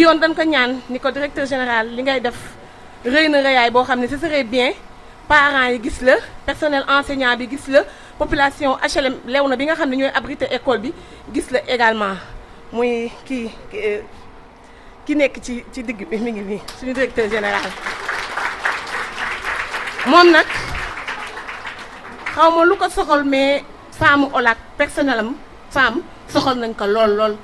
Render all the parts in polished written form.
bi yoon dañ ko ñaan ni ko directeur général li ngay def rëy na rëyaay boo xam ne ce serait bien parents yi gis la personnel enseignant bi gis la population HLM Léona bi nga xam ne ñooy abrité école bi gis la également muy ki nekk ci digg bi mi ngi nii suñu directeur général. moom nag xaw ma lu ko soxal mais femme OLAC personnel am femme soxal nañ ko lool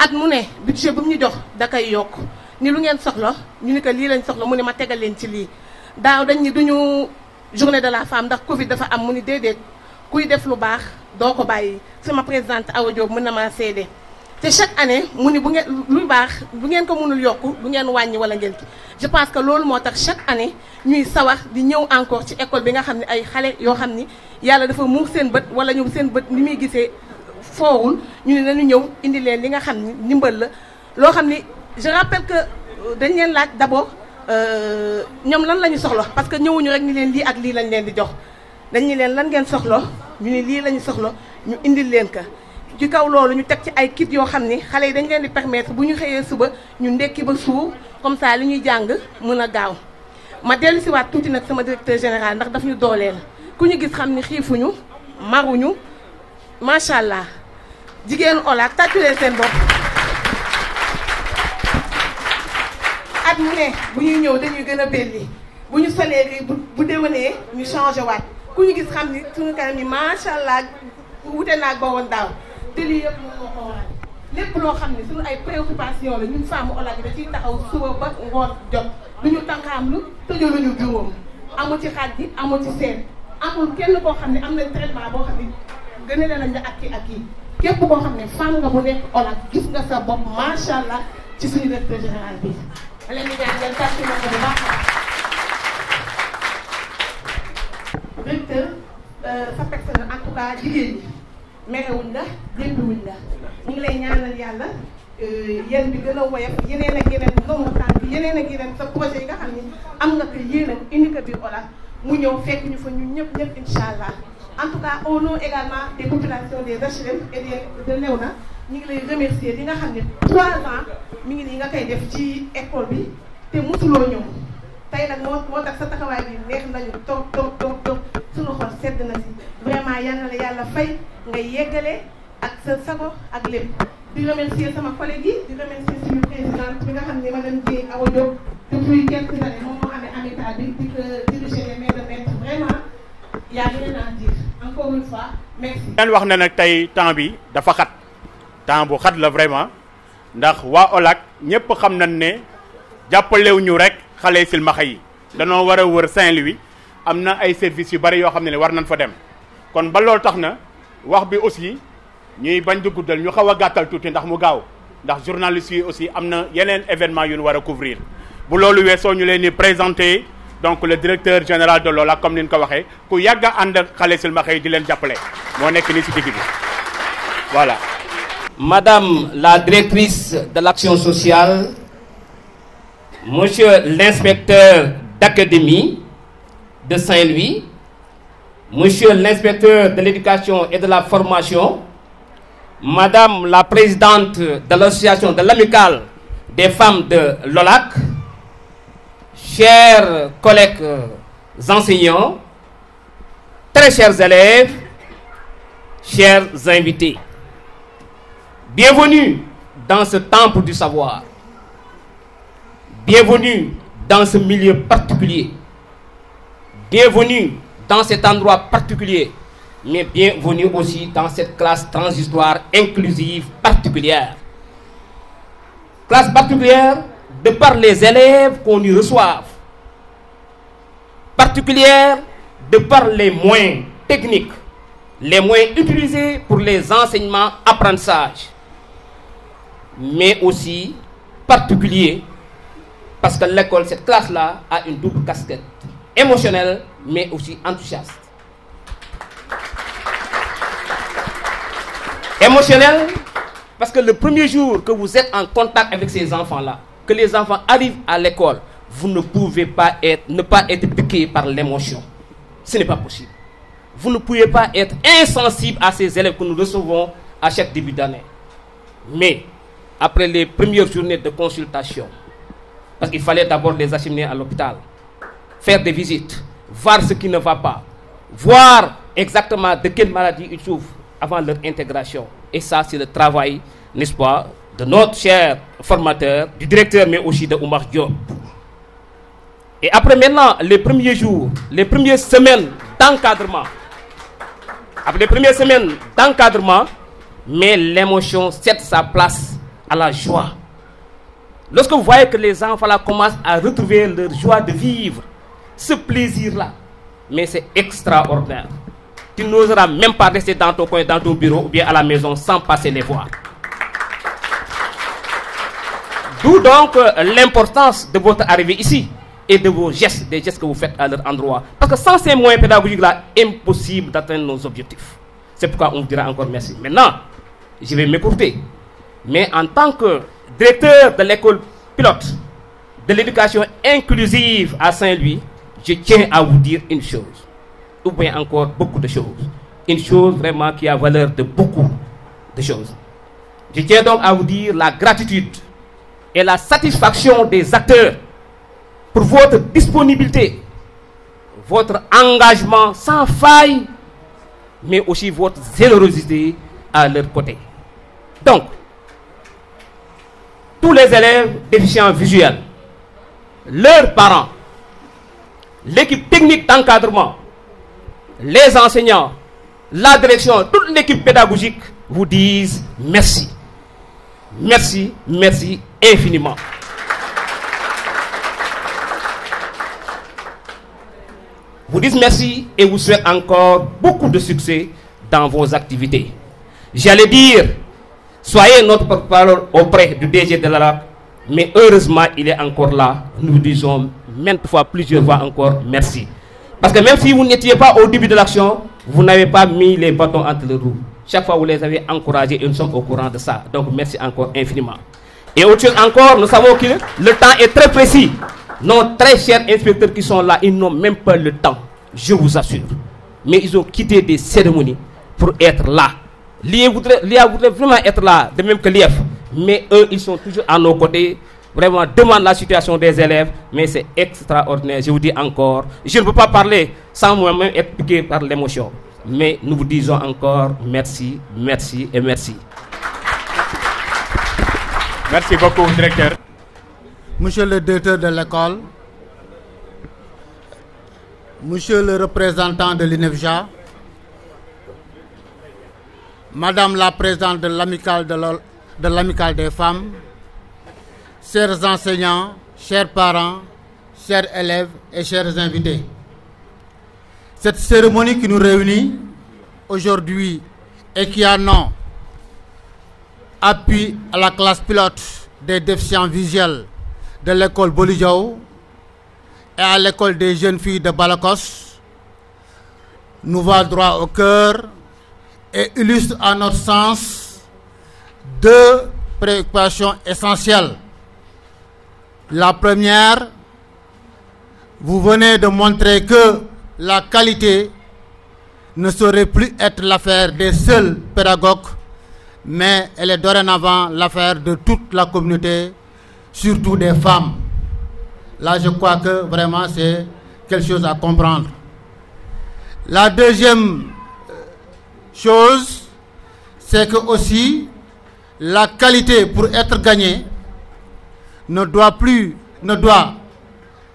at mu ne budget bu mu ñu jox da koy yokk ni lu ngeen soxla ñu ni ko lii lañ soxla mu ne ma tegal leen ci lii daaw dañ ni duñu journée de la femme ndax Covid dafa am mu ni déedéet kuy def lu baax doo ko bàyyi sama présidente Awa Diop mën na maa seede te chaque année mu ni bu ngeen lu baax bu ngeen ko mënul yokku du ngeen wàññi wala ngeen ki je pense que loolu moo tax chaque année ñuy sawar di ñëw encore ci école bi nga xam ne ay xale yoo xam ni yàlla dafa muur seen bët wala ñu seen bët ni muy gisee foowul ñu ne nañu ñëw indi leen li nga xam ni ndimbal la loo xam ni je rappelle que dañ leen laaj d'abord ñoom lan la ñu soxla parce que ñëwuñu rek ni leen lii ak lii lañ leen di jox dañu leen lan ngeen soxla ñu ni lii la ñu soxla ñu indil leen ka ci kaw loolu ñu teg ci ay kit yoo xam ni xale yi dañ leen di permettre bu ñu xëyee suba ñu ndekki ba suur comme ça li ñuy jàng mën a gaaw ma dellu si waat tuuti nag sama directeur général ndax daf ñu dooleel ku ñu gis xam ni xiifuñu maruñu macha allah jigéenu OLAC tàcculee seen bopp at mu ne bu ñuy ñëw dañuy gën a belli bu ñu solee lii bu déwénee ñu changé waat ku ñu gis xam ni suñu kanam yi macha allah wute naag ba woon daaw te lii yëpp moom moo ko waral lépp loo xam ne suñu ay préoccupation la ñun femme OLAC da ciy taxaw suba ba ngoon jot du ñu tànqaamlu tëjaluñu juróom amul ci xaaj bi amul ci seen amul kenn koo xam ne am nañ traitement boo xam ne gën a leen la ak kii képp koo xam ne femme nga bu nekk OLAC gis nga sa bopp macha allah ci suñu directeur général bi. ma leen di ñaan ngeen tàcc na ko bu baax directeur sa personnel en tout cas jigéen ñi merewuñ la jéppiwuñ la ñu ngi lay ñaanal yàlla yéen bi gën a woyof yeneen ak yeneen ndomu tànk yeneen ak yeneen sa projet yi nga xam ni am nga ko yéene indi ko biir OLAC mu ñëw fekk ñu fa ñun ñëpp incha allah en tout cas au nom également des populations des HLM et de Léona ñu ngi lay remercier li nga xam ne 3 ans mi ngi nii nga koy def ci école bi te mosuloo ñëw tey nag moo tax sa taxawaay bi neex nañu toog suñu xol sedd na si vraiment yal na la yàlla fay nga yeggale ak sa sago ak lépp di remercier sama collègue yi di remercier suñu présidente bi nga xam ne madame Dieye Awa Diop depuis quelques années moom moo amee amital bi di ko diriger les mains de maître vraiment y a rien à dire encore une fois merci. leen wax na nag tey temps bi dafa xat temps bu xat la vraiment ndax waa OLAC ñëpp xam nañ ne jàppalew ñu rek xale silmaxa yi danoo war a wër Saint-Louis am na ay services yu bari yoo xam ne war nañ fa dem kon ba loolu tax na wax bi aussi ñuy bañ di guddal ñu xaw a gàttal tuuti ndax mu gaaw ndax journalistes yi aussi am na yeneen événement yu ñu war a couvrir bu loolu weesoo ñu leen di présenter donc le directeur général de l'OLAC comme ni ñu ko waxee ku yàgg a ànd ak xale silmaxa yi di leen jàppale moo nekk nii ci digg bi voilà. Madame la directrice de l'action sociale, Monsieur l'inspecteur d'académie de Saint-Louis, Monsieur l'inspecteur de l'éducation et de la formation, Madame la présidente de l'association de l'amicale des femmes de l'OLAC, chers collègues enseignants, très chers élèves, chers invités. Bienvenue dans ce temple du savoir. Bienvenue dans ce milieu particulier. Bienvenue dans cet endroit particulier. Mais bienvenue aussi dans cette classe transitoire inclusive particulière. Classe particulière de par les élèves qu'on y reçoive. Particulière de par les moyens techniques, les moyens utilisés pour les enseignements apprentissages. Mais aussi particulier parce que l'école, cette classe-là, a une double casquette, émotionnelle mais aussi enthousiaste. Émotionnelle parce que le premier jour que vous êtes en contact avec ces enfants-là, que les enfants arrivent à l'école, vous ne pouvez pas ne pas être piqué par l'émotion. Ce n'est pas possible. Vous ne pouvez pas être insensible à ces élèves que nous recevons à chaque début d'année. Mais après les premières journées de consultation, parce qu'il fallait d'abord les acheminer à l'hôpital, faire des visites, voir ce qui ne va pas, voir exactement de quelle maladie ils souffrent avant leur intégration. Et ça, c'est le travail, n'est-ce pas, de notre cher formateur, du directeur, mais aussi de Oumar Diop. Et après maintenant, les premiers jours, les premières semaines d'encadrement, après les premières semaines d'encadrement, mais l'émotion cède sa place à la joie. Lorsque vous voyez que les enfants là commencent à retrouver leur joie de vivre, ce plaisir-là, mais c'est extraordinaire. Tu n'oseras même pas rester dans ton coin, dans ton bureau ou bien à la maison sans passer les voir. D'où donc l'importance de votre arrivée ici et de vos gestes, des gestes que vous faites à leur endroit. Parce que sans ces moyens pédagogiques-là, impossible d'atteindre nos objectifs. C'est pourquoi on vous dira encore merci. Maintenant, je vais m'écourter. Mais en tant que directeur de l'école pilote de l'éducation inclusive à Saint-Louis, je tiens à vous dire une chose, ou bien encore beaucoup de choses. Une chose vraiment qui a valeur de beaucoup de choses. Je tiens donc à vous dire la gratitude et la satisfaction des acteurs pour votre disponibilité, votre engagement sans faille, mais aussi votre générosité à leur côté. Donc, tous les élèves déficients visuels, leurs parents, l'équipe technique d'encadrement, les enseignants, la direction, toute l'équipe pédagogique vous disent merci. Merci, merci infiniment. Vous dites merci et vous souhaite encore beaucoup de succès dans vos activités. J'allais dire, soyez notre porte-parole auprès du DG de l'ALAC, mais heureusement il est encore là. Nous disons maintes fois, plusieurs fois encore merci. Parce que même si vous n'étiez pas au début de l'action, vous n'avez pas mis les bâtons entre les roues. Chaque fois vous les avez encouragés et nous sommes au courant de ça. Donc merci encore infiniment. Et autre chose encore, nous savons que le temps est très précis. Nos très chers inspecteurs qui sont là, ils n'ont même pas le temps, je vous assure. Mais ils ont quitté des cérémonies pour être là. L'IA voudrait vraiment être là, de même que l'IF. Mais eux, ils sont toujours à nos côtés. Vraiment, demandent la situation des élèves. Mais c'est extraordinaire. Je vous dis encore, je ne peux pas parler sans moi-même être piqué par l'émotion. Mais nous vous disons encore merci, merci et merci. Merci beaucoup, directeur. Monsieur le directeur de l'école, monsieur le représentant de l'INEFJA, madame la présidente de l'amicale des femmes, chers enseignants, chers parents, chers élèves et chers invités. Cette cérémonie qui nous réunit aujourd'hui et qui a nom appui à la classe pilote des déficients visuels de l'école Bolidjao et à l'école des jeunes filles de Balakos, nous va droit au cœur et illustre à notre sens deux préoccupations essentielles. La première, vous venez de montrer que la qualité ne saurait plus être l'affaire des seuls pédagogues, mais elle est dorénavant l'affaire de toute la communauté, surtout des femmes. Là, je crois que vraiment c'est quelque chose à comprendre. La deuxième chose, c'est que aussi la qualité pour être gagnée ne doit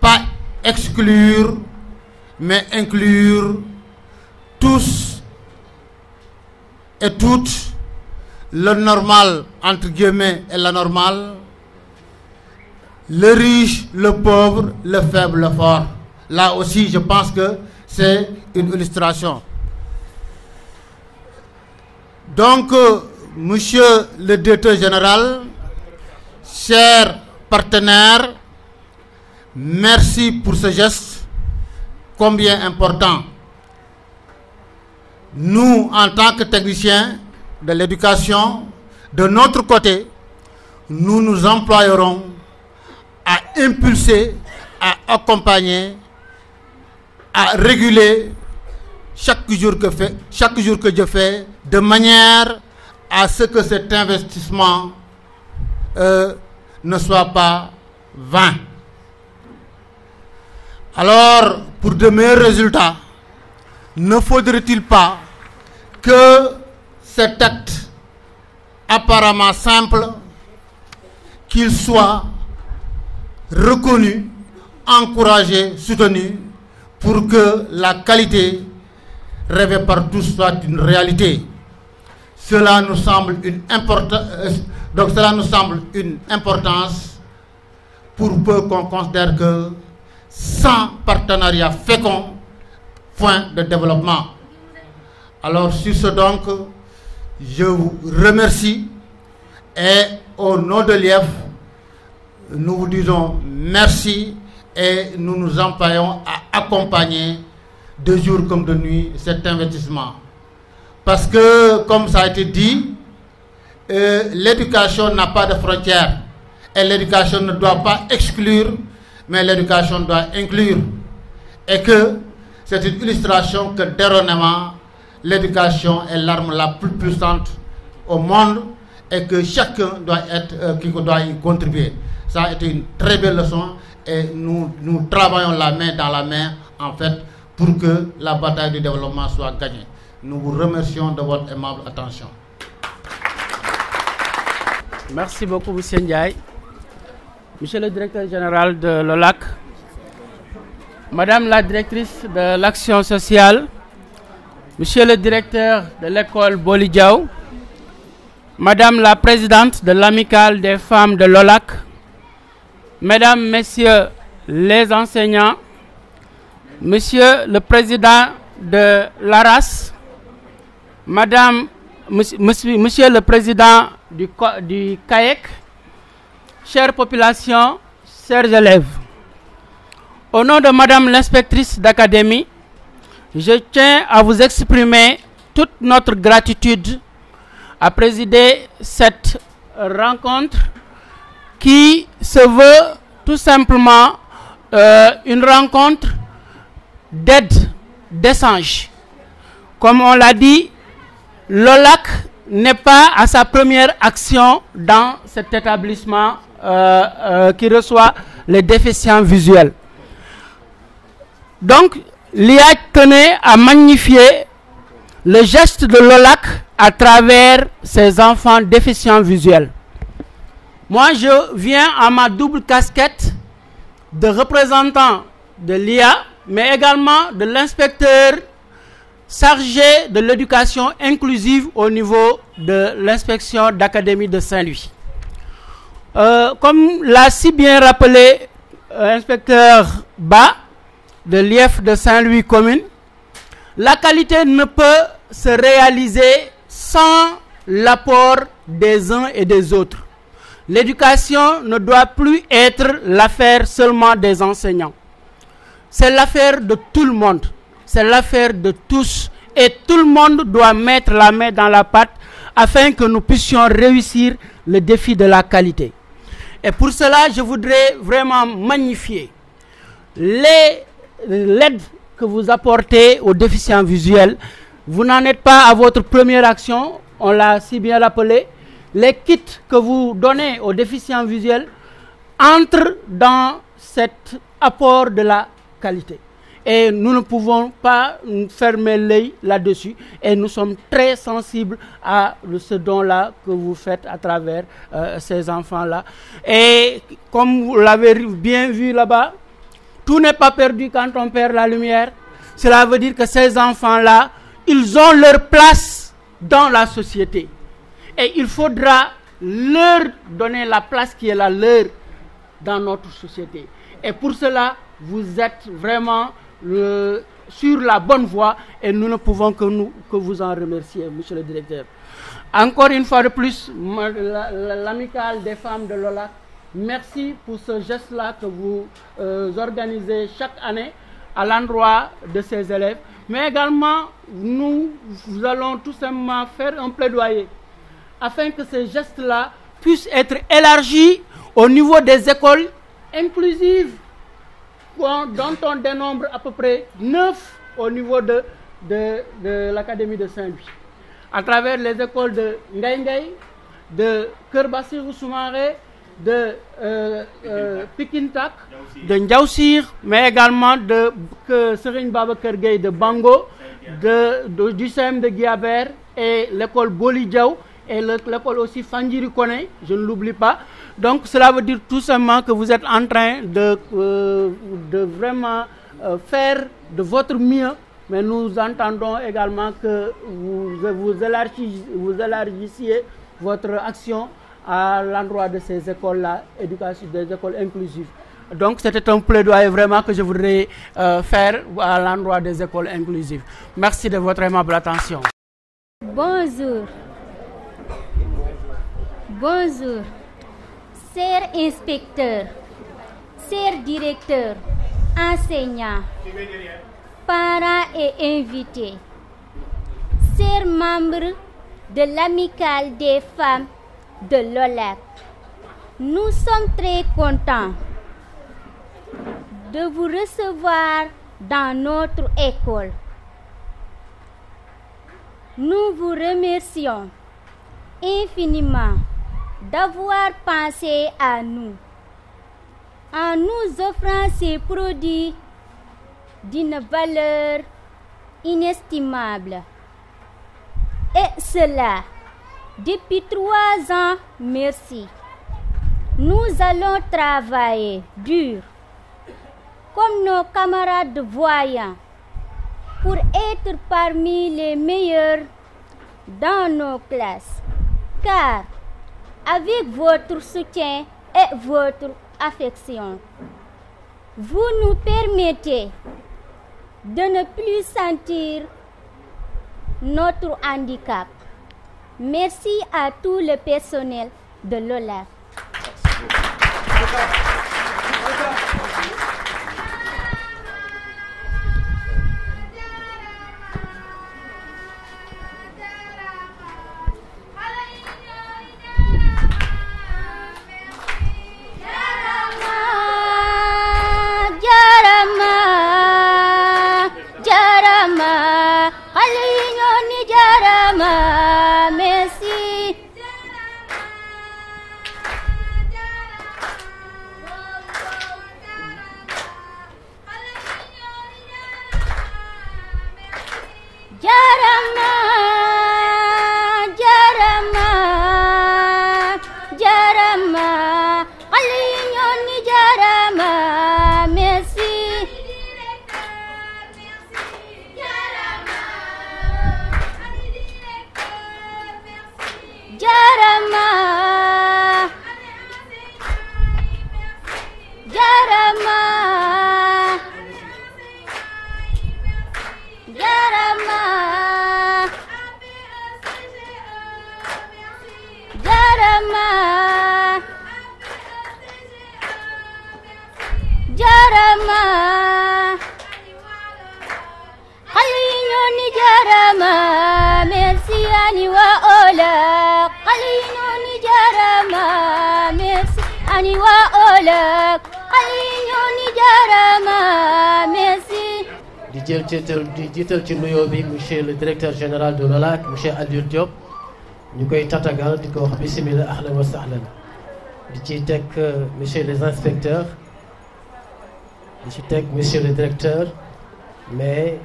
pas exclure, mais inclure tous et toutes, le normal entre guillemets et l'anormal, le riche, le pauvre, le faible, le fort. Là aussi, je pense que c'est une illustration. Donc, monsieur le directeur général, chers partenaires, merci pour ce geste combien important. Nous, en tant que techniciens de l'éducation, de notre côté, nous nous employerons à impulser, à accompagner, à réguler chaque jour que je fais, de manière à ce que cet investissement ne soit pas vain. Alors, pour de meilleurs résultats, ne faudrait-il pas que cet acte apparemment simple, qu'il soit reconnu, encouragé, soutenu, pour que la qualité rêvée par tous soit une réalité. Cela nous semble une importance pour peu qu'on considère que sans partenariat fécond, point de développement. Alors sur ce donc, je vous remercie et au nom de l'IEF, nous vous disons merci et nous nous employons à accompagner de jour comme de nuit cet investissement. Parce que, comme ça a été dit, l'éducation n'a pas de frontières et l'éducation ne doit pas exclure, mais l'éducation doit inclure. Et que c'est une illustration que erronément, l'éducation est l'arme la plus puissante au monde et que chacun doit y contribuer. Ça a été une très belle leçon et nous travaillons la main dans la main en fait pour que la bataille du développement soit gagnée. Nous vous remercions de votre aimable attention. Merci beaucoup, M. Ndiaye. Monsieur le directeur général de l'OLAC, Madame la directrice de l'action sociale, Monsieur le directeur de l'école Boli Diaw, Madame la présidente de l'amicale des femmes de l'OLAC, Mesdames, Messieurs les enseignants, Monsieur le président de l'ARAS, Monsieur le président du CAEC, chère population, chers élèves, au nom de Madame l'inspectrice d'académie, je tiens à vous exprimer toute notre gratitude à présider cette rencontre qui se veut tout simplement une rencontre d'aide, d'échange. Comme on l'a dit, l'OLAC n'est pas à sa première action dans cet établissement qui reçoit les déficients visuels. Donc, l'IA tenait à magnifier le geste de l'OLAC à travers ses enfants déficients visuels. Moi, je viens à ma double casquette de représentant de l'IA, mais également de l'inspecteur chargé de l'éducation inclusive au niveau de l'inspection d'académie de Saint-Louis. Comme l'a si bien rappelé l'inspecteur Ba de l'IEF de Saint-Louis commune, la qualité ne peut se réaliser sans l'apport des uns et des autres. L'éducation ne doit plus être l'affaire seulement des enseignants. C'est l'affaire de tout le monde. C'est l'affaire de tous. Et tout le monde doit mettre la main dans la pâte afin que nous puissions réussir le défi de la qualité. Et pour cela, je voudrais vraiment magnifier l'aide que vous apportez aux déficients visuels. Vous n'en êtes pas à votre première action, on l'a si bien rappelé. Les kits que vous donnez aux déficients visuels entrent dans cet apport de la qualité. Et nous ne pouvons pas fermer l'œil là-dessus. Et nous sommes très sensibles à ce don-là que vous faites à travers ces enfants-là. Et comme vous l'avez bien vu là-bas, tout n'est pas perdu quand on perd la lumière. Cela veut dire que ces enfants-là, ils ont leur place dans la société. Et il faudra leur donner la place qui est la leur dans notre société. Et pour cela, vous êtes vraiment sur la bonne voie et nous ne pouvons que vous en remercier, monsieur le directeur. Encore une fois de plus, l'amicale des femmes de l'OLAC, merci pour ce geste-là que vous organisez chaque année à l'endroit de ces élèves. Mais également, nous allons tout simplement faire un plaidoyer afin que ces gestes-là puissent être élargis au niveau des écoles inclusives, dont on dénombre à peu près 9 au niveau de l'Académie de Saint-Louis. À travers les écoles de Ngaï, de Keur Bassirou Soumaré, de Pikintak, de Ndiaoussir, mais également de Serigne Babacar Gueye de Bango, du CEM de Guiabert et l'école Boli Diaw et l'école aussi Fandjiri Koné, je ne l'oublie pas. Donc cela veut dire tout simplement que vous êtes en train de vraiment faire de votre mieux, mais nous entendons également que vous élargissiez votre action à l'endroit de ces écoles-là, des écoles inclusives. Donc c'était un plaidoyer vraiment que je voudrais faire à l'endroit des écoles inclusives. Merci de votre aimable attention. Bonjour. Bonjour. Chers inspecteurs, chers directeurs, enseignants, parents et invités, chers membres de l'amicale des femmes de l'OLAC, nous sommes très contents de vous recevoir dans notre école. Nous vous remercions infiniment d'avoir pensé à nous en nous offrant ces produits d'une valeur inestimable. Et cela depuis 3 ans, merci. Nous allons travailler dur comme nos camarades voyants pour être parmi les meilleurs dans nos classes. Car avec votre soutien et votre affection, vous nous permettez de ne plus sentir notre handicap. Merci à tout le personnel de l'OLAC. di jiital ci nuyoo bi monsieur le directeur général de l'OLAC monsieur Aliou Diop ñu koy tatagal di ko wax bismillah ahlan wa sahlan di ci teg monsieur les inspecteurs di ci teg monsieur le directeur mais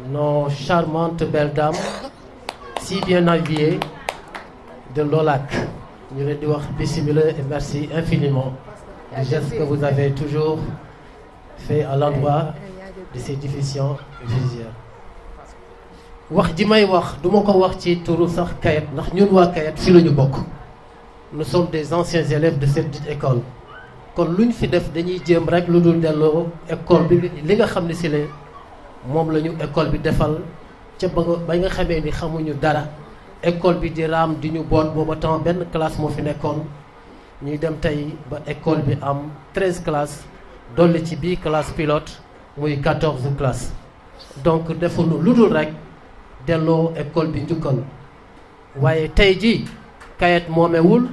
nos charmantes belles dames si bien habillées de l'OLAC ñu leen di wax bismillah et merci infiniment du geste que vous avez toujours fait à l'endroit de ces déficients visuels. wax ji may wax duma ko wax ci turu sax Kayet ndax ñun waa Kayet fi la ñu bokk. Nous sommes des anciens élèves de cette dite école kon lu ñu fi def dañuy jéem rek lu dul delloo école bi li nga xam ne si la moom la ñu école bi defal ca ba nga xamee ni xamuñu dara école bi di raam di ñu boot booba temps benn classe moo fi nekkoon ñuy dem tey ba école bi am 13 classes dolli ci bii classe pilote muy 14 classes donc defuñu lu dul rek delloo école bi njukkal waaye tey ji Kayet moomewul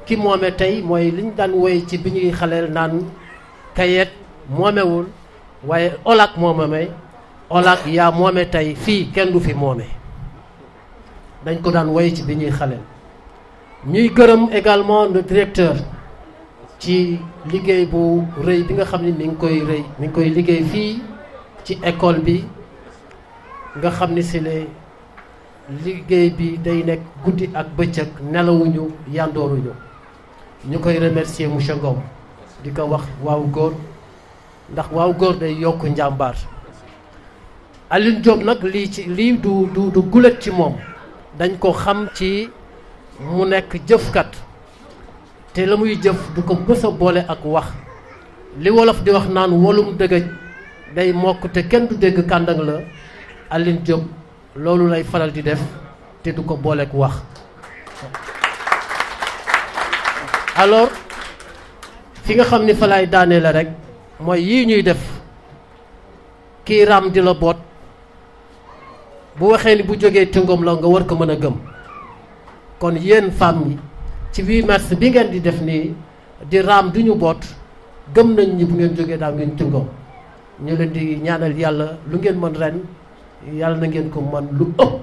ki moome tey mooy liñ daan woy ci bi ñuy xaleel naan Kayet moomewul waaye OLAC moomeme OLAC yaa moome tey fii kenn du fi moome dañ ko daan woy ci bi ñuy xaleel ñuy gërëm également le directeur ci liggéey bu rëy bi nga xam ne mi ngi koy liggéey fii ci école bi nga xam ni si le liggéey bi day nekk guddi ak bëccëg nelawuñu yandooruñu ñu koy remercier monsieur Ngom di ko wax waaw góor ndax waaw góor day yokk njàmbaar Alioune Diop nag lii du gulet ci moom dañ ko xam ci mu nekk jëfkat te la muy jëf du ko mës a boole ak wax li wolof di wax naan wolum dëgëj day mokk te kenn du dégg kàndang la Alioune Diop loolu lay faral di def te du ko booleek wax alors fi nga xam ni fa lay daanee la rek mooy yii ñuy def kii raam di la boot bu waxee ni bu jógee tëngam la nga war ko mën a gëm kon yéen femmes yi ci 8 mars bi ngeen di def nii di raam du ñu boot gëm nañ ñi bu ngeen jógee daal ngeen tëngam ñu leen di ñaanal yàlla lu ngeen mën ren yàlla na ngeen ko mën lu ëpp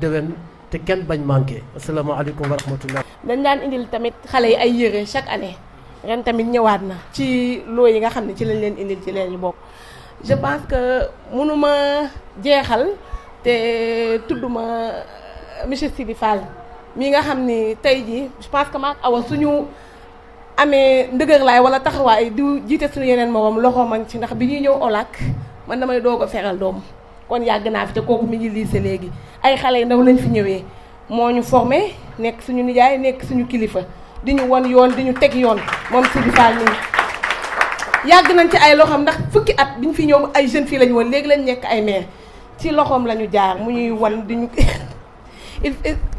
déwén te kenn bañ manqué asalaamaaleykum wa rahmatullah. dañ daan indil tamit xale yi ay yére chaque année ren tamit ñëwaat na ci loo yi nga xam ne ci lañ leen indil ci leen ñu bokk je pense que mënuma jeexal te tudduma monsieur Sidi Fall mi nga xam ni tey jii je pense que maak Awa suñu amee ndëgër laay wala taxawaay di jiite suñu yeneen morom loxo man ci ndax bi ñuy ñëw OLAC man damay doog a feral doom kon yàgg naa fi te kooku mi ngi lycée léegi ay xale yu ndaw lañ fi ñëwee moo ñu formé nekk suñu nijaay nekk suñu kilifa di ñu won yoon di ñu teg yoon moom Sidi Fall nii yàgg nañ ci ay loxoom ndax fukki at bi ñu fi ñëw ay jeunes fii lañu woon léegi lañ nekk ay maire ci loxoom la ñu jaar mu ñuy wan di ñu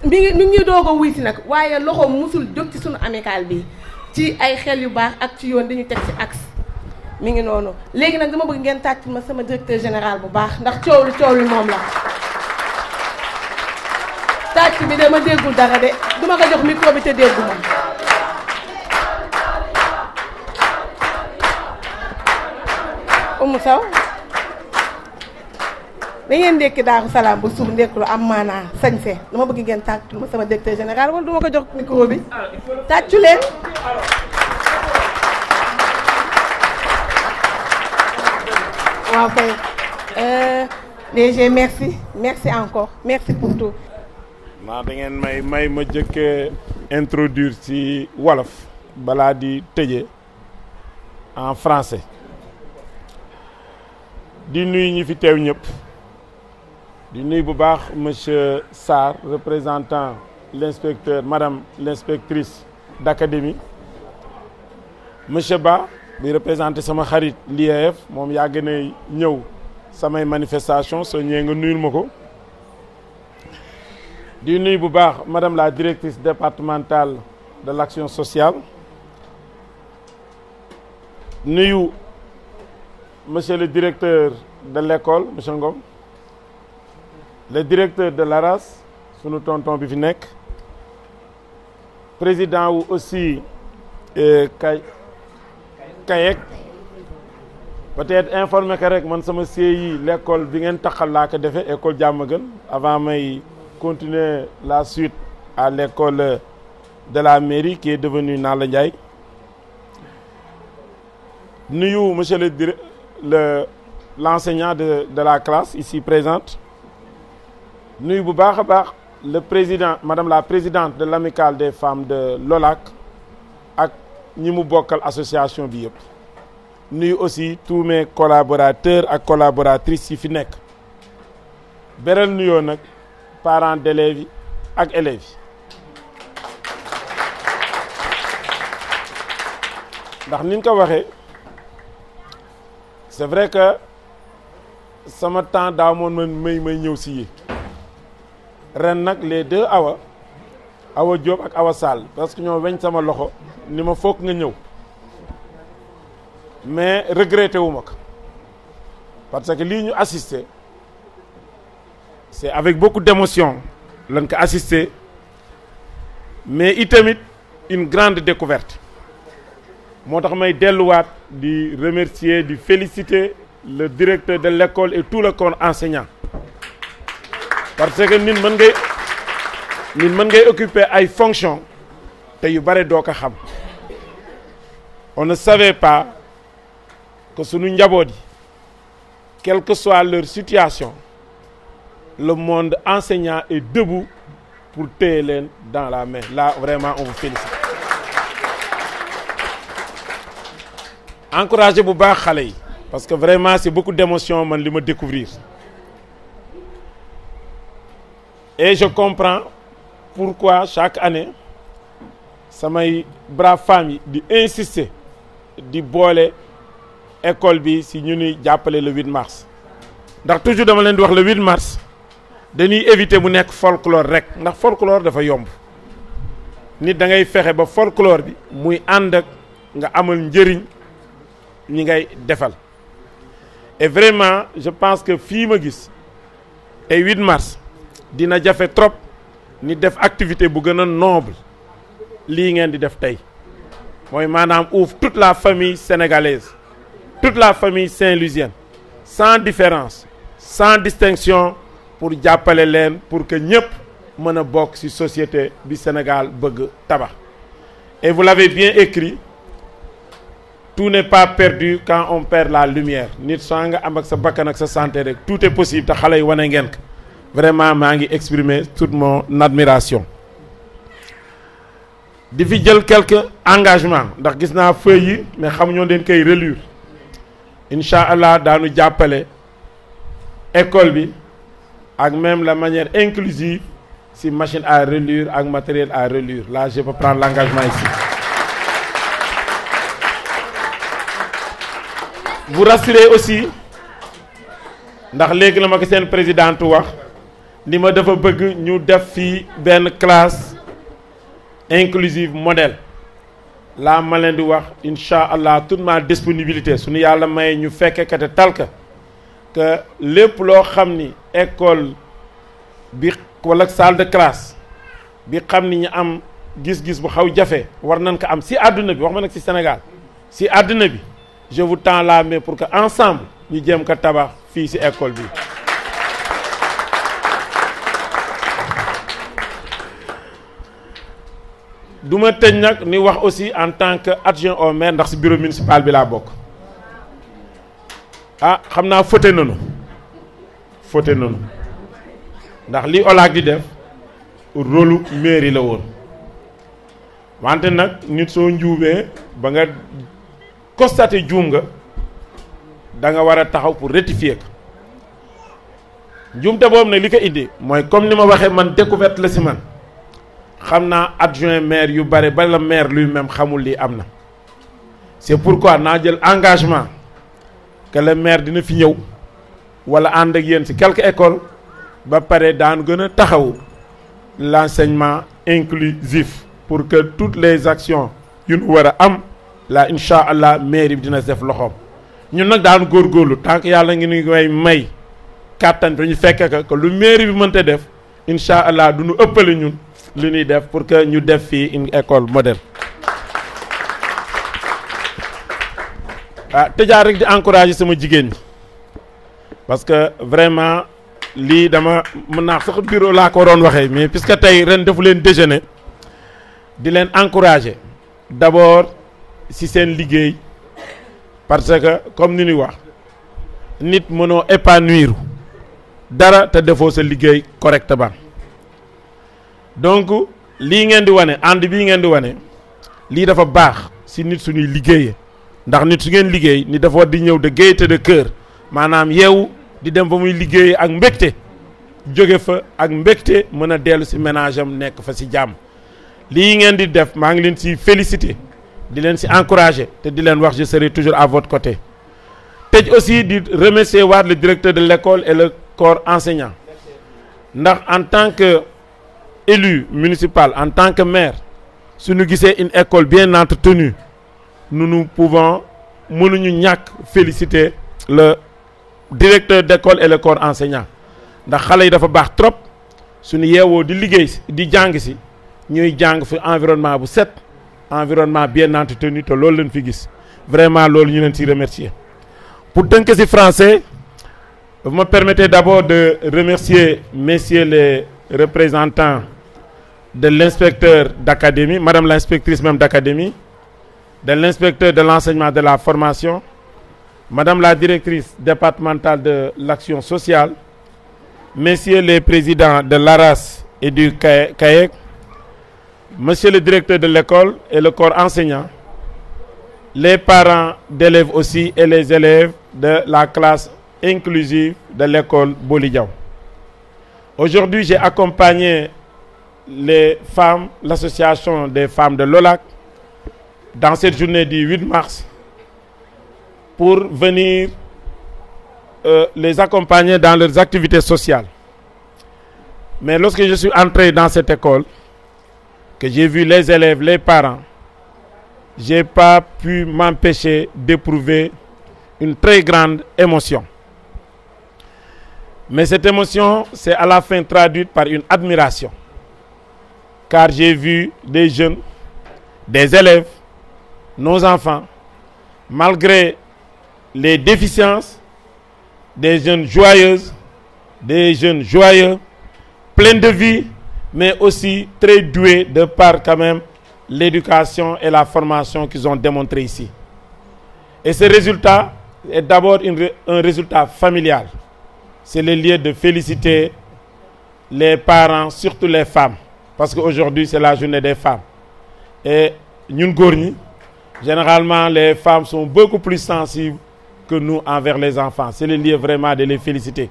mi ngi ñuy doog a wuy si nag waaye loxoom musul jóg ci suñu amical bi ci ay xel yu baax ak ci yoon di ñu teg ci axe mi ngi noonu léegi nag dama bëgg ngeen tàcc ma sama directeur général bu baax ndax coow li moom la tàcc bi dama déggul dara de duma ko jox micro bi te déggu ma Oumou Sow da ngeen ndékki Daaru Salaam bu suuf ndékki lu am maanaa sañse dama bëgg ngeen tàccu ma sama directeur général wala duma ko jox micro bi tàccu leen waaw kay DG merci encore merci pour tout. da ngeen may ma jëkk introduire ci wolof balaa di tëje en français di nuyu ñi fi teew ñëpp di nuyu bu baax monsieur Sarr représentant l'inspecteur madame l'inspectrice d'académie monsieur Ba bi représenté sama xarit l'IAF moom yàgg na ñëw samay manifestation soo ñëwee nga nuyul ma ko di nuyu bu baax madame la directrice départementale de l'action sociale nuyu monsieur le directeur de l'école monsieur Ngom le directeur de l'ARAS sunu tonton bi fi nekk président wu aussi Kayek peut-être informé que rek man sama CI l'école bi ngeen taxal laa ko defee école Diamaguène avant may continuer la suite à l'école de la mairie qui est devenue Nalla Ndiaye nuyu monsieur l'enseignant de la classe ici présente nuyu bu baax a baax le président madame la présidente de l'amicale des femmes de l'OLAC ak ñi mu bokkal association bi yëpp nuyu aussi tous mes collaborateurs ak collaboratrices yi fi nekk beral nuyoo nag parents d'élèves yi ak élèves yi ndax ni nga ko waxee c'est vrai que sama temps daa moon man may ñëw si yi ren nag les deux Awa Diop ak Awa Sall parce que ñoo weñ sama loxo ni ma foog nga ñëw mais regretté wu ma ko parce que lii ñu assisté c'est avec beaucoup d'émotion lañ ko assisté mais itamit une grande découverte moo tax may delluwaat di remercier di féliciter le directeur de l'école et tout le corps enseignant parce que nit mën ngay occuper ay fonctions te yu bare doo ko xam. On ne savait pas que sunu njaboot yi quelle que soit leur situation le monde enseignant est debout pour téye leen dans la main. Là vraiment on vous félicite. Encouragez bu baax xale yi parce que vraiment c'est beaucoup d'émotions man li ma découvrir et je comprends pourquoi chaque année samay braves femmes yi di insister di boole école bi si ñu ñuy jàppale le 8 mars ndax toujours dama leen di wax le 8 mars dañuy éviter mu nekk folklore rek ndax folklore dafa yomb nit da ngay fexe ba folklore bi muy ànd ak nga amal njëriñ ñi ngay defal et vraiment je pense que fii ma gis tey 8 mars dina jafe trop ni def activité bu gën a noble lii ngeen di def tey mooy maanaam ouvre toute la famille sénégalaise toute la famille saint-louisienne sans différence sans distinction pour jàppale leen pour que ñëpp mën a bokk ci société bi Sénégal bëgg tabax et vous l'avez bien écrit tout n'est pas perdu quand on perd la lumière nit soo nga am ak sa bakkan ak sa santé rek tout est possible te xale yi wane ngeen ko vraiment maa ngi exprimer toute mon admiration di fi jël quelques engagements ndax gis naa feuilles yi mais xamuñoo leen koy relire incha allah daanu jàppale école bi ak même la manière inclusive si machine à relire ak matériel à relire là je peux prendre l'engagement ici. Vous rassurez aussi ndax léegi la ma ko seen présidente wax ni ma dafa bëgg ñu def fii benn classe inclusive modèle laa ma leen di wax incha allah toute ma disponibilité suñu yàlla may ñu fekke kate talka que lépp loo xam ni école bi wala salle de classe bi xam ni ñu am gis-gis bu xaw jafe war nañ ko am si àdduna bi wax ma nag si Sénégal si àdduna bi je vous tends la main pour que ensemble ñu jéem ko tabax fii ci école bi. du ma tëj nag ni wax aussi en tant que adjoint au maire ndax ci bureau municipal bi laa bokk ah xam naa fauté nañu ndax li OLAC di def rôle mairie la woon wante nag nit soo njuumee ba nga constaté juum nga da nga war a taxaw pour rectifier ko njuumte boobu nag li ko indi mooy comme ni ma waxee man découverte la ci man xam naa adjoint maire yu bare ba la maire lui-même xamul lii am na c'est pourquoi naa jël engagement que le maire dina fi ñëw wala ànd ak yéen ci quelques écoles ba pare daan gën a taxaw l'enseignement inclusif pour que toutes les actions yu nu war a am la incha allah mairie bi dina def loxoom ñun nag daan góorgóorlu tant que yàlla ngi ñu may kàttan bi ñu fekke que lu mairie bi mënta def incha allah du ñu ëppale ñun li ñuy def pour que ñu def fii une école moderne. ah tëjaat rek di encourager sama jigéen ñi parce que vraiment lii dama mën naa sax bureau laa ko waroon waxee mais puisque tey ren defu leen déjeuner di leen encourager d'abord ci seen liggéey parce que comme ni ñuy wax nit mënoo épanouir dara te defoo sa liggéey correctement donc lii ngeen di wane ànd bii ngeen di wane lii dafa baax ci nit suñuy liggéeyee ndax nit su ngeen liggéey ni dafa war di ñëw de gaieté de cœur maanaam yeewu di dem ba muy liggéeyee ak mbégte jóge fa ak mbégte mën a dellu ci ménage am nekk fa ci jàmm lii ngeen di def maa ngi leen ci féliciter di leen ci encourager te di leen wax je serai toujours à votre côté tëj aussi di remercier waat le directeur de l'école et le corps enseignant ndax en tant que élu municipal en tant que maire suñu gisee une école bien entretenue nous pouvons mënuñu ñàkk féliciter le directeur d'école et le corps enseignant ndax xale yi dafa baax trop suñu yeewoo di liggéey si di jàng si ñuy jàng fi environnement bu set environnement bien entretenu te loolu leen fi gis vraiment loolu ñu leen ci remercier pour tënk ci français vous me permettez d'abord de remercier messieurs les représentants de l'inspecteur d'académie, madame l'inspectrice même d'académie, de l'inspecteur de l'enseignement de la formation, madame la directrice départementale de l'action sociale, messieurs les présidents de l'ARAS et du CAEC, monsieur le directeur de l'école et le corps enseignant, les parents d'élèves aussi et les élèves de la classe inclusive de l'école Boly Diaw. Aujourd'hui, j'ai accompagné les femmes, l'association des femmes de l'OLAC, dans cette journée du 8 mars, pour venir les accompagner dans leurs activités sociales. Mais lorsque je suis entré dans cette école, que j'ai vu les élèves, les parents, je n'ai pas pu m'empêcher d'éprouver une très grande émotion. Mais cette émotion s'est à la fin traduite par une admiration. Car j'ai vu des jeunes, des élèves, nos enfants, malgré les déficiences, des jeunes joyeuses, des jeunes joyeux, pleins de vie, mais aussi très doués de par quand même l'éducation et la formation qu'ils ont démontré ici. Et ce résultat est d'abord un résultat familial. C'est le lieu de féliciter les parents, surtout les femmes, parce qu'aujourd'hui c'est la journée des femmes. Et ñun góor ñi, généralement les femmes sont beaucoup plus sensibles que nous envers les enfants. C'est le lieu vraiment de les féliciter.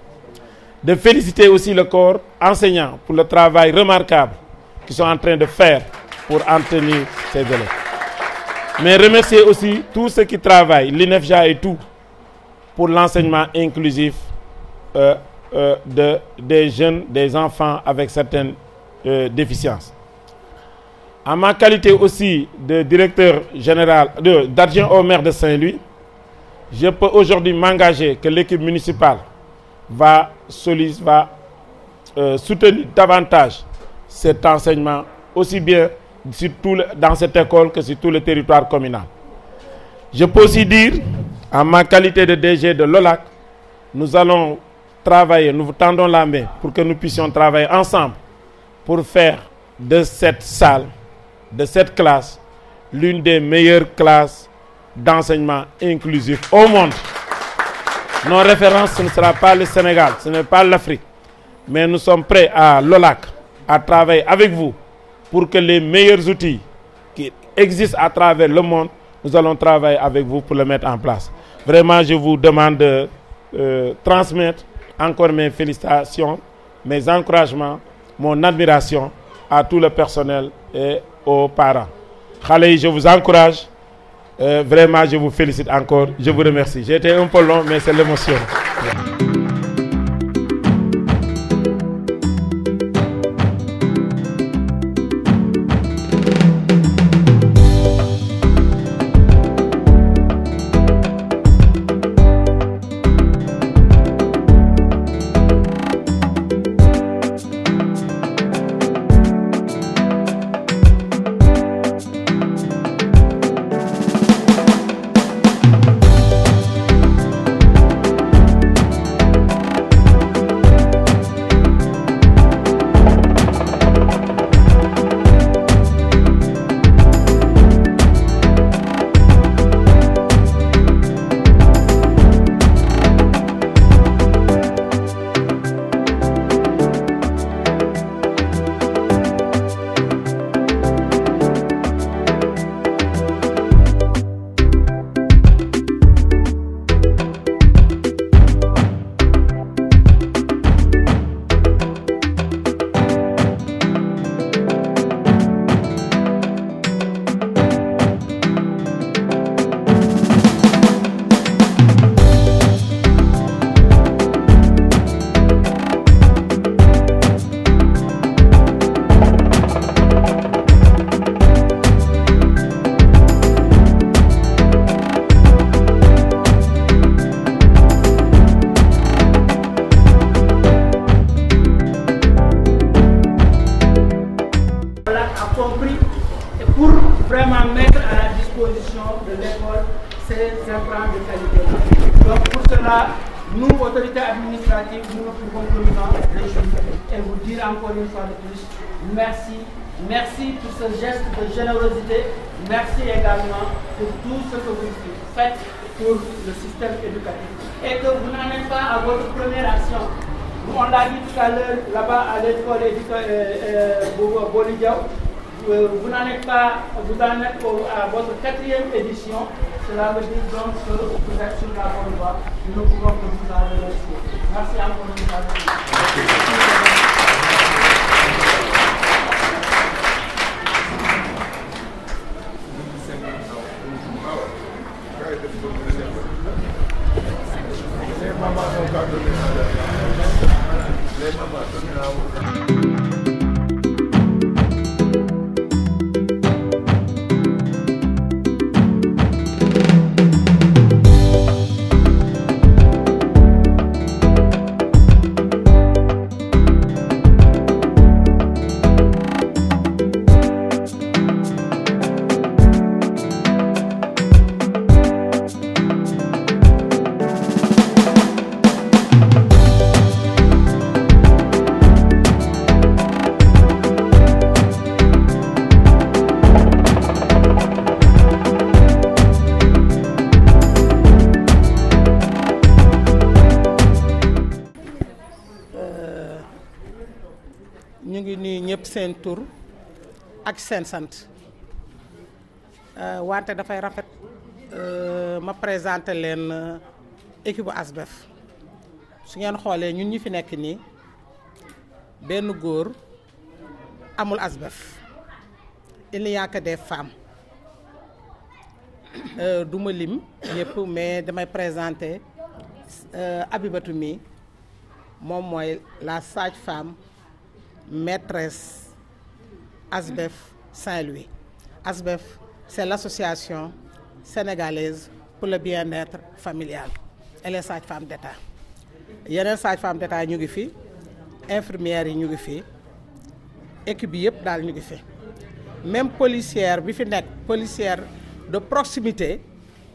De féliciter aussi le corps enseignant pour le travail remarquable qu'ils sont en train de faire pour entraîner ces élèves. Mais remercier aussi tous ceux qui travaillent, l'INEFJA et tout, pour l'enseignement inclusif des jeunes, des enfants avec certaines déficiences. En ma qualité aussi de directeur général, d'adjoint au maire de Saint-Louis, je peux aujourd'hui m'engager que l'équipe municipale va soutenir davantage cet enseignement, aussi bien dans cette école que sur tout le territoire communal. Je peux aussi dire, en ma qualité de DG de l'OLAC, nous allons travailler, nous vous tendons la main pour que nous puissions travailler ensemble pour faire de cette salle, de cette classe, l'une des meilleures classes d'enseignement inclusif au monde. Nos références, ce ne sera pas le Sénégal, ce n'est pas l'Afrique, mais nous sommes prêts à l'OLAC à travailler avec vous pour que les meilleurs outils qui existent à travers le monde, nous allons travailler avec vous pour le mettre en place. Vraiment, je vous demande de transmettre encore mes félicitations, mes encouragements, mon admiration à tout le personnel et aux parents. Khalei, je vous encourage. Vraiment, je vous félicite encore. Je vous remercie. J'ai été un peu long, mais c'est l'émotion. Nous, autorités administratives, nous ne pouvons que nous en réjouir et vous dire encore une fois de plus, merci Merci pour ce geste de générosité. Merci également pour tout ce que vous faites pour le système éducatif. Et que vous n'en êtes pas à votre première action. On l'a dit tout à l'heure, là-bas à l'école Bolidiao, vous n'en êtes pas, vous en êtes à votre 4e édition. Cela veut dire donc que vous êtes sur la bonne voie. Nous ne pouvons que vous en remercier. Merci encore une fois. ñu ngi nuyu ñëpp seen tur ak seen sant wante dafay rafet ma présenté leen équipe ASBEF su ngeen xoolee ñun ñi fi nekk nii benn góor amul ASBEF il n'y a que des femmes du ma lim ñëpp mais damay présenté Abibatou mi moom mooy la sage-femme maîtresse ASBEF Saint-Louis. ASBEF, c'est l'association sénégalaise pour le bien-être familial. Elle est sage-femme d'État. yeneen sage-femme d'État ñu ngi fi infirmières yi ñu ngi fi équipe bi yëpp daal ñu ngi fi même policière bi fi nekk policière de proximité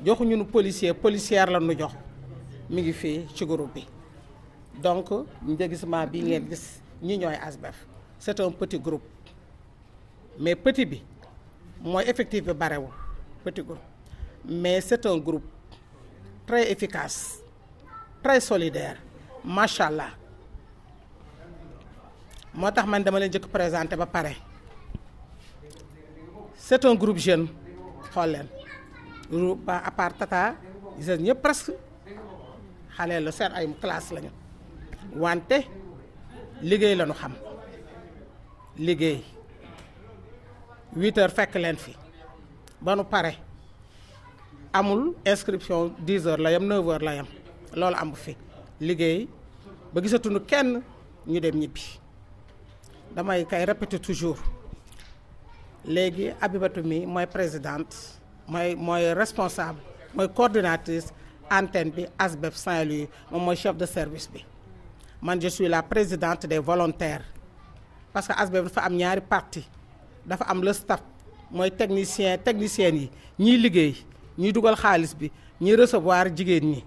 joxuñu nu policière la nu jox mi ngi fii ci groupe bi donc njëgisement bi ngeen gis ñi ñooy ASBEF c'est un petit groupe mais petit bi mooy effectif bi barewul petit groupe mais c'est un groupe très efficace très solidaire macha allah moo tax man dama leen jëkk présenté ba pare c'est un groupe jeune xool leen groupe à part Tata gis ñëpp presque xale la seen ay classe lañu wante liggéey lañu xam liggéey 8 heures fekk leen fi ba nu pare amul inscription 10 heures la yam 9 heures la yam loolu amu fi liggéey ba gisatuñu kenn ñu dem ñibbi damay kay répéter toujours léegi Abibatou mi mooy présidente mooy responsable mooy coordinatrice antenne bi ASBEF Saint-Louis moom mooy chef de service bi man je suis la présidente des volontaires parce que ASBEF dafa am ñaari partie dafa am le staff mooy techniciens yi ñiy liggéey ñiy dugal xaalis bi ñiy recevoir jigéen ñi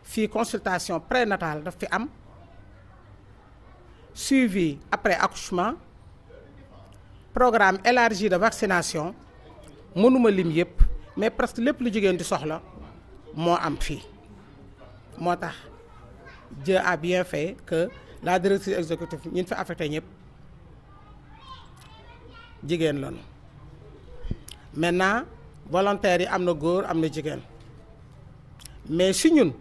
fii consultation prénatale daf fi am suivi après accouchement programme élargi de vaccination mënuma lim yëpp mais presque lépp lu jigéen di soxla moo am fii moo tax Dieu a bien fait que la directrice exécutive ñi fi affecté ñëpp jigéen lañu maintenant volontaires yi am na góor am na jigéen mais si ñun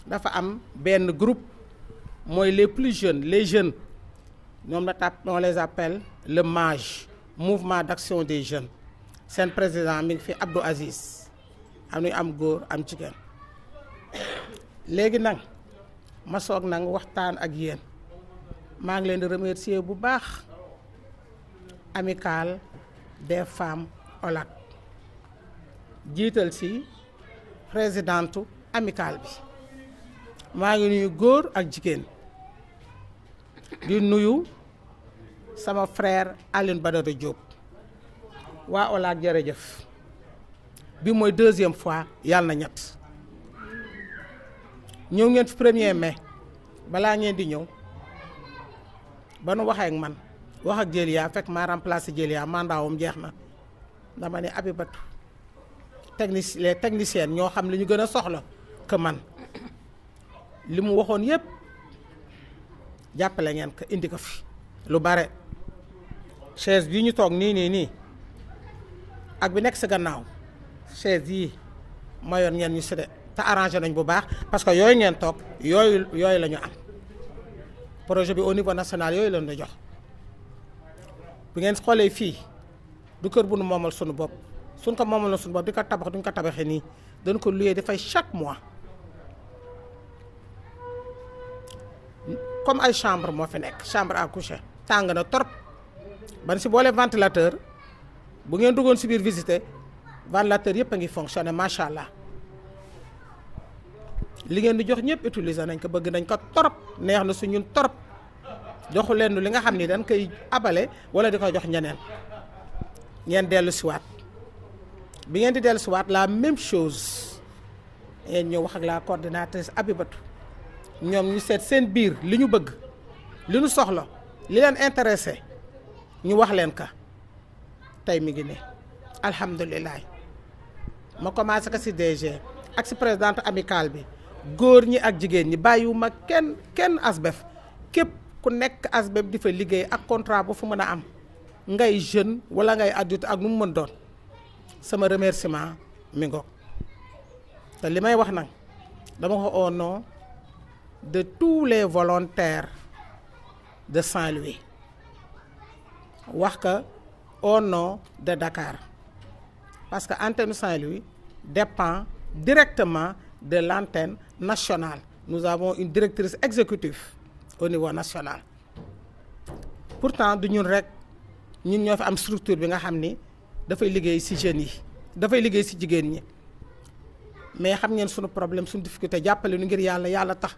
dafa am benn groupe mooy les plus jeunes les jeunes ñoom on les appelle le MAJ mouvement d'action des jeunes seen président mi ngi fi Abdou Aziz am nañu am góor am jigéen léegi nag ma soog nag waxtaan ak yéen maa ngi leen di remercier bu baax amicale des femmes OLAC jiital ci présidente amicale bi maa ngi nuyu góor ak jigéen di nuyu sama frère Aline Badara Diop waa OLAC jërëjëf bi mooy 2e fois yàlla na ñett ñëw ngeen fi 1er mai balaa ngeen di ñëw ba nu waxee ak man wax ak Djelia fekk maa remplacé Djelia mandaawam jeex na dama ne Abibatou les techniciens ñoo xam li ñu gën a soxla que man li mu waxoon yépp jàppale ngeen ko indi ko fi lu bare chaise bii ñu toog nii ak bi nekk sa gannaaw chaise yii mayoon ngeen ñu séddee te arrangé nañ bu baax parce que yooyu ngeen toog yooyu la ñu am projet bi au niveau national yooyu lañ la jox bu ngeen xoolee fii du kër bu nu moomal sunu bopp suñ ko moomal sunu bopp di ko tabax duñ ko tabaxee nii dañ ko luyee dafay chaque mois comme ay chambre moo fi nekk chambre à coucher tàng na trop ban si boole ventilateur bu ngeen duggoon si biir visiter ventilateur yëpp a ngi fonctionner macha allah li ngeen di jox ñëpp utiliser nañ ko bëgg nañ ko trop neex na su ñun trop joxu leen li nga xam ni dañ koy abale wala di ko jox ñeneen ngeen dellu siwaat bi ngeen di dellu siwaat la même chose ngeen ñëw wax ak la coordinatrice Abibatou ñoom ñu seet seen biir li ñu bëgg li ñu soxla li leen intéressé ñu wax leen ka tey mi ngi ne alhamdulilah ma commencé ko si DG ak si présidente amicale bi góor ñi ak jigéen ñi bàyyiwuma kenn ASBEF képp ku nekk ASBEF di fa liggéey ak contrat bu fu mën a am ngay jeune wala ngay adulte ak nu mu mën doon sama remerciement mi ngoog te li may wax nag dama ko au nom de tous les volontaires de Saint-Louis wax ka au nom de Dakar parce que antenne Saint-Louis dépend directement de l'antenne nationale. Nous avons une directrice exécutive au niveau national. Pourtant du ñun rek ñun ñoo fi am structure bi nga xam ni dafay liggéey ci jeunes yi dafay liggéey ci jigéen ñi mais xam ngeen sunu problème sunu difficulté jàppale nu ngir yàlla tax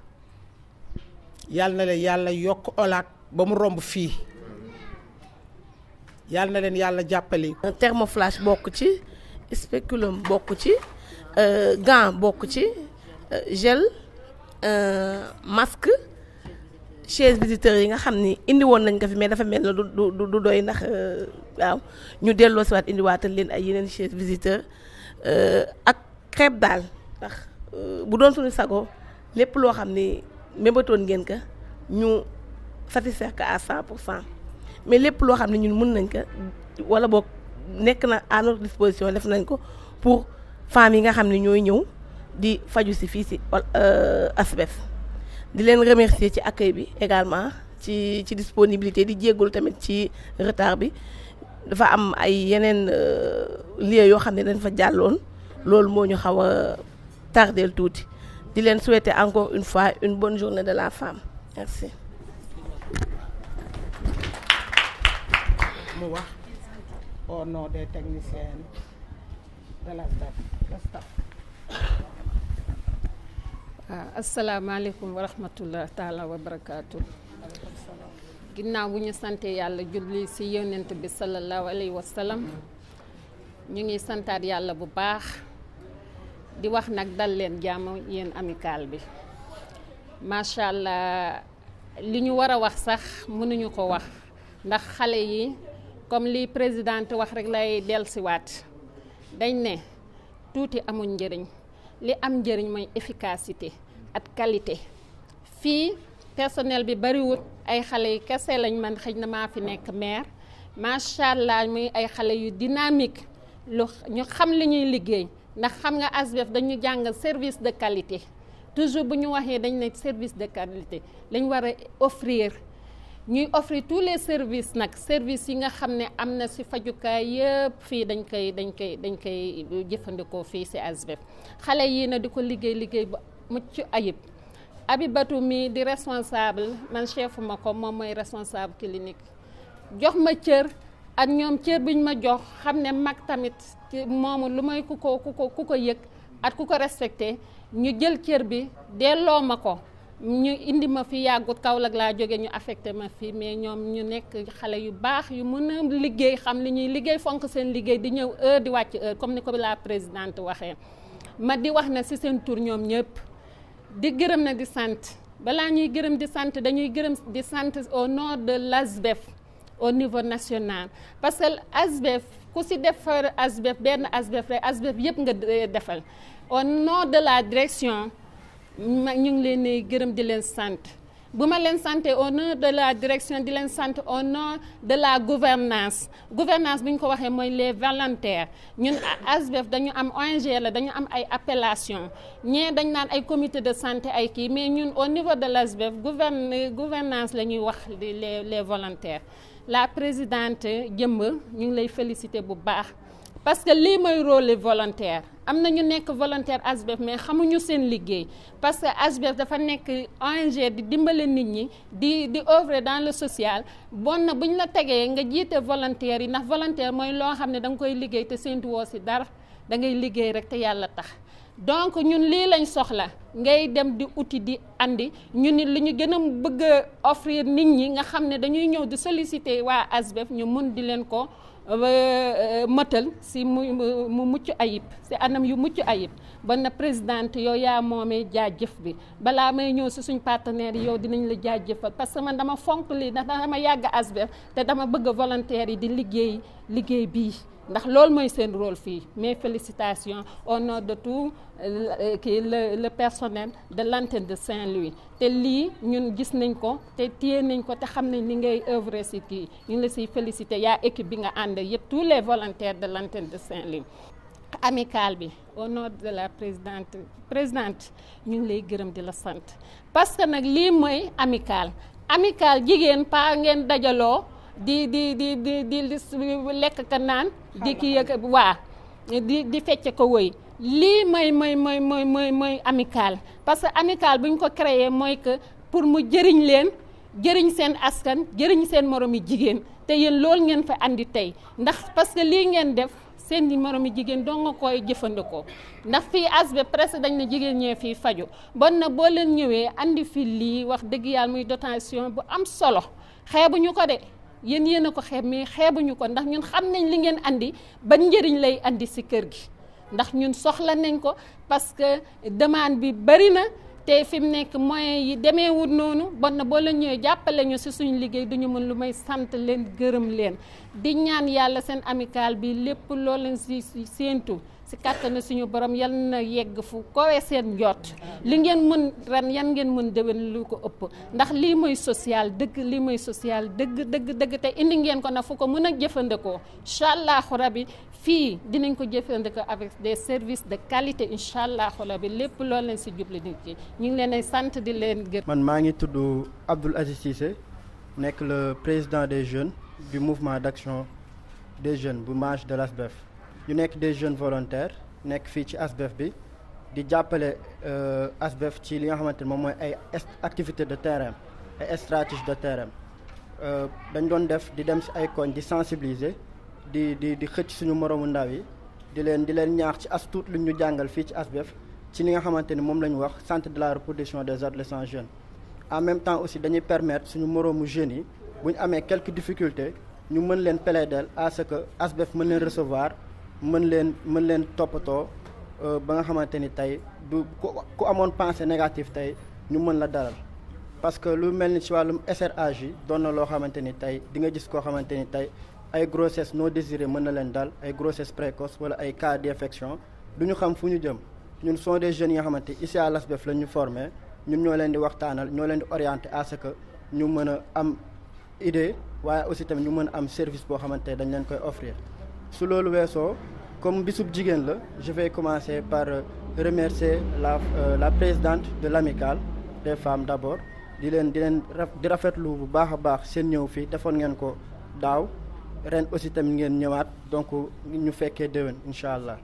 yàlla na leen yàlla yokk olaat ba mu romb fii yàlla na leen yàlla jàppale. thermoflash bokk ci spéculum bokk ci gant bokk ci gel masque chaise visiteur yi nga xam ni indi woon nañ ko fi mais dafa mel na du doy ndax waaw ñu delloo si waat indiwaatal leen ay yeneen chaise visiteur ak crêpe daal ndax bu doon suñu sago lépp loo xam ni mébatoon ngeen ko ñu satisfaire ko à 100% mais lépp loo xam ne ñun mën nañ ko wala boog nekk na à notre disposition def nañ ko pour femmes yi nga xam ne ñooy ñëw di faju si fii si ASBEF di leen remercier ci accueil bi également ci disponibilité di jéggul tamit ci retard bi dafa am ay yeneen lieux yoo xam ne dañ fa jàlloon loolu moo ñu xaw a tardeel tuuti di leen souhaiter encore une fois une bonne journée de la femme merci. mu wax au nom des techniciens de l'ASBEF le staff. asalaamaaleykum wa rahmatullah taala wa barakaatu. ginnaaw bu ñu sante yàlla julli ci yonent bi sallallahu alayhi wa sallam ñu ngi santaat yàlla bu baax di wax nag dal leen jàmm yéen amical bi macha allah li ñu war a wax sax mënuñu ko wax ndax xale yi comme li présidente wax rek lay dellusiwaat dañ ne tuuti amuñ njëriñ li am njëriñ mooy efficacité ak qualité fii personnel bi bariwut ay xale yu kese lañ man xëj na maa fi nekk maire macha allah muy ay xale yu dynamique lu ñu xam li ñuy liggéey ndax xam nga ASBEF dañu jàngal service de qualité toujours bu ñu waxee dañ ne service de qualité lañ war a offrir ñuy offrir tous les services nag service yi nga xam ne am na ci fajukaay yëpp fii dañ koy jëfandikoo fii ci ASBEF xale yii na di ko liggéey bu mucc ayib Abibatou mi di responsable man chef ma ko moom mooy responsable clinique jox ma cër ak ñoom cër bi ñu ma jox xam ne mag tamit moomu lu may ku ko yëg ak ku ko respecté ñu jël cër bi delloo ma ko ñu indi ma fi yàggut Kaolack laa jóge ñu affecté ma fi mais ñoom ñu nekk xale yu baax yu mën a liggéey xam li ñuy liggéey fonk seen liggéey di ñëw heure di wàcc heure comme ni ko la présidente waxee ma di wax na ci seen tur ñoom ñëpp di gërëm na di sant balaa ñuy gërëm di sant dañuy gërëm di sant au nom de l'ASBEF au niveau national parce que ASBEF ku si defar ASBEF benn ASBEF rek ASBEF yëpp nga defal au nom de la direction ñu ngi leen di gërëm di leen sant bu ma leen santé au nom de la direction di leen sant au nom de la gouvernance bu ñu ko waxee mooy les volontaires ñun ASBEF dañu am ONG la dañu am ay appellation ñee dañ naan ay comité de santé ay kii mais ñun au niveau de l'ASBEF gouvernance la ñuy wax les volontaires la présidente Jëmb ñu ngi lay féliciter bu baax parce que lii mooy rôle volontaire am na ñu nekk volontaire ASBEF mais xamuñu seen liggéey parce que ASBEF dafa nekk ONG di dimbale nit ñi di œuvrer dans le social bon na bu ñu la tegee nga jiite volontaire yi ndax volontaire mooy loo xam ne da nga koy liggéey te séntu woo si dara da ngay liggéey rek te yàlla tax donc ñun lii lañ soxla ngay dem di uti di andi ñu ni li ñu gën a bëgg a offrir nit ñi nga xam ne dañuy ñëw di solliciter waa ASBEF ñu mun di leen ko mëtal si mu mucc ayib si anam yu mucc ayib ba na présidente yow yaa moomee jaajëf bi balaa may ñëw si suñ partenaires yi yow dinañ la jaajëfal parce que man dama fonk lii ndax dama yàgg ASBEF te dama bëgg volontaires yi di liggéey bii ndax loolu mooy seen rôle fii mes félicitations au nom de tout le personnel de l'antenne de Saint-Louis te lii ñun gis nañ ko te téye nañ ko te xam nañ li ngay œuvrer si kii ñu ngi la siy féliciter yaa équipe bi nga ànd yëpp tous les volontaires de l'antenne de Saint-Louis amicale bi au nom de la présidente ñu ngi lay gërëm di la sant parce que nag lii mooy amicale jigéen pa ngeen dajaloo di lekk ka naan di kii waa di fecc ko woy lii mooy amicale parce que amicale bu ñu ko créé mooy que pour mu jëriñ leen jëriñ seen askan jëriñ seen moromi jigéen te yéen loolu ngeen fa andi tey ndax parce que lii ngeen def seen moromi jigéen doo nga koy jëfandikoo ndax fii ASBEF presque dañ na jigéen ñee fii faju bon na boo leen ñëwee andi fi lii wax dëgg yàlla muy dotation bu am solo xeebuñu ko de yéen a ko xeeb mais xeebuñu ko ndax ñun xam nañ li ngeen andi ban njëriñ lay andi ci kër gi ndax ñun soxla nañ ko parce que demande bi bari na te fi mu nekk moyens yi demeewul noonu bon na boo la ñëwee jàppale ñu ci suñu liggéey duñu mën lu may sant leen gërëm leen di ñaan yàlla seen amicale bi lépp loo leen ci séentu ci kàttanu suñu borom yal na yegg fu kowee seen njot li ngeen mën ren yan ngeen mën déwén lu ko ëpp ndax lii mooy social dëgg te indi ngeen ko na fu ko mën a jëfandikoo incha allahu rabi fii dinañ ko jëfandikoo avec des services de qualité incha allahu rabi lépp loolu leen ci jublu nit ci ñu ngi leen ay sant di leen gërëm. man maa ngi tudd Abdoul Aziz Cissé nekk le président des jeunes du mouvement d'action des jeunes bu marche de l'ASBEF. ñu nekk des jeunes volontaires nekk fii ci ASBEF bi di jàppale ASBEF ci li nga xamante ne moom mooy ay activités de terrain ay stratégies de terrain dañ doon def di dem ci ay koñ di sensibiliser di xëcc suñu moroomu ndaw yi di leen ñaax ci as tuut lu ñu jàngal fii ci ASBEF ci li nga xamante ni moom la ñu wax centre de la reproduction des adolescents jeunes. en même temps aussi dañuy permettre suñu moroomu jeunes yi bu ñu amee quelques difficultés ñu mën leen plaider à ce que ASBEF mën leen recevoir. mën leen toppatoo ba nga xamante ni tey du ku amoon pensée négative tey ñu mën la dalal parce que lu mel ni ci wàllum SRAJ yi doon na loo xamante ni tey di nga gis koo xamante ni tey ay grossesse non désirée mën na leen dal ay grossesse précoce wala ay cas d'infection du ñu xam fu ñu jëm ñun sont des jeunes yi nga xamante ici à l'ASBEF la ñu formé ñun ñoo leen di waxtaanal ñoo leen di orienter à ce que ñu mën a am idée waaye aussi tamit ñu mën a am service boo xamante dañ leen koy offrir. su loolu weesoo comme bisub jigéen la je vais commencer par remercier la présidente de l'amicale des femmes d'abord di rafetlu bu baax a baax seen ñëw fii defoon ngeen ko daaw ren aussi tamit ngeen ñëwaat donc ñu fekkee déwén incha allah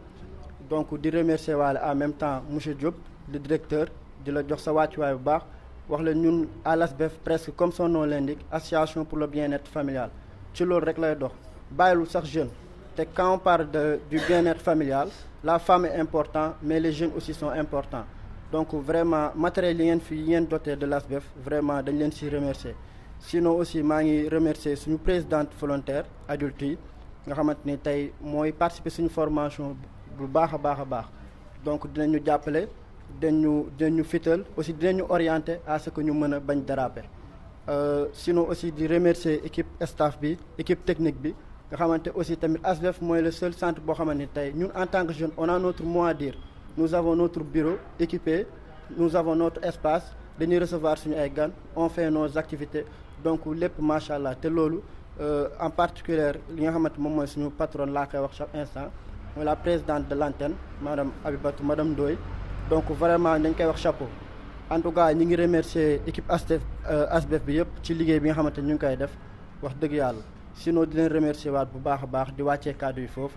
donc di remercier waale en même temps monsieur Diop le directeur di la jox sa wàccuwaay bu baax wax la ñun à l'ASBEF presque comme son nom l'indique association pour le bien-être familial ci loolu rek lay dox bàyyilu sax jeune te quand on parle du bien-être familial la femme est importante mais les jeunes aussi sont importants donc vraiment matériel yi ngeen doté de l'ASBEF vraiment dañ leen ci remercier sinon aussi maa ngi remercier suñu présidente volontaire adulte yi nga xamante ni tey mooy participer suñu formation bu baax a baax donc dinañu jàppale dinañu fital aussi dinañu orienter à ce que ñu mën a bañ déraper sinon aussi di remercier équipe staff bi équipe technique bi nga xamante aussi tamit ASBEF mooy le seul centre boo xamante ni tey ñun en tant que jeune on a notre mot à dire nous avons notre bureau équipé nous avons notre espace dañuy recevoir suñu ay gan on fait nos activités donc lépp macha allah te loolu en particulier li nga xamante moom mooy suñu patronne laa koy wax chaque instant mooy la présidente de l'antenne madame Abibatou madame Ndoye donc vraiment dañ koy wax chapeau en tout cas ñi ngi remercier équipe ASBEF bi yëpp ci liggéey bi nga xamante ñu ngi koy def wax dëgg yàlla sinon di leen remercier waat bu baax a baax di wàccee kàddu yi foofu